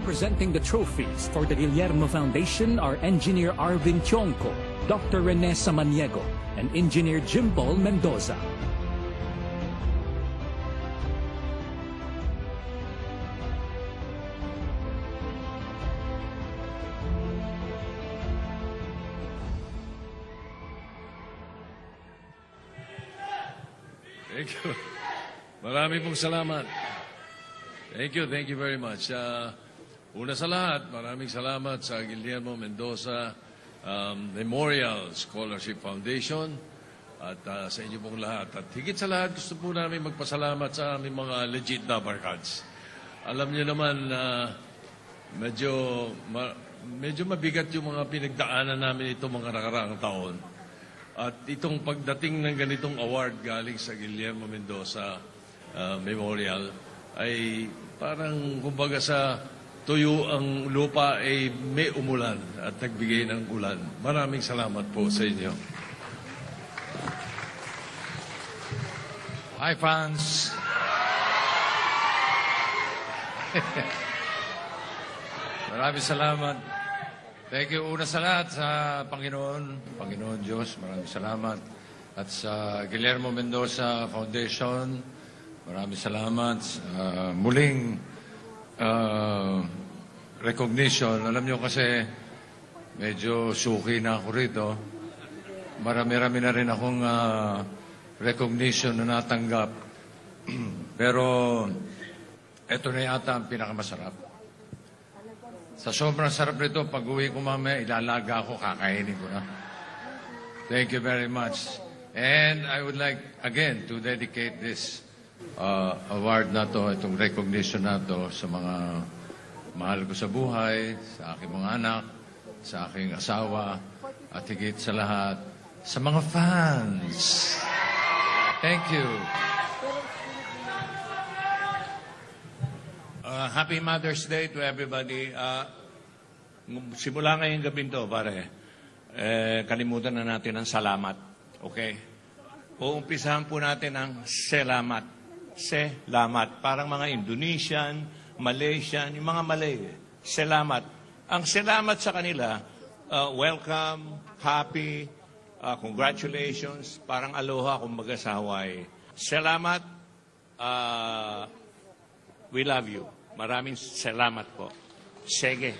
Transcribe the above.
Presenting the trophies for the Guillermo Foundation are Engineer Arvin Tionco, Dr. Rene Samaniego, and Engineer Jimbol Mendoza. Thank you. Marami pong salamat. Thank you very much. Una sa lahat, maraming salamat sa Guillermo Mendoza Memorial Scholarship Foundation at sa inyo pong lahat. At higit sa lahat, gusto po namin magpasalamat sa aming mga legit na barkads. Alam niyo naman na medyo mabigat yung mga pinagdaanan namin itong mga nakaraang taon. At itong pagdating ng ganitong award galing sa Guillermo Mendoza Memorial ay parang kumbaga sa tuyo ang lupa ay may umulan at nagbigay ng ulan. Maraming salamat po sa inyo. Hi, fans. Maraming salamat. Thank you una sa lahat sa Panginoon Diyos, maraming salamat. At sa Guillermo Mendoza Foundation, maraming salamat. Muling recognition. Alam niyo kasi, medyo suki na ako rito. Marami-rami na rin akong recognition na natanggap. Pero, ito na yata ang pinakamasarap. Sa sobrang sarap nito, pag-uwi ko mamaya, ilalaga ako, kakainin ko na. Thank you very much. And I would like, again, to dedicate this award na to, itong recognition na to, sa mga mahal ko sa buhay, sa aking mga anak, sa aking asawa, at higit sa lahat, sa mga fans. Thank you. Happy Mother's Day to everybody. Simula ngayong gabi to, pare, kalimutan na natin ang salamat. Okay? Uumpisahan po natin ang selamat. Selamat. Parang mga Indonesian, Malaysian, yung mga Malay. Selamat. Ang selamat sa kanila, welcome, happy, congratulations, parang aloha kung mag-asaway. Selamat, we love you. Maraming salamat po. Sige.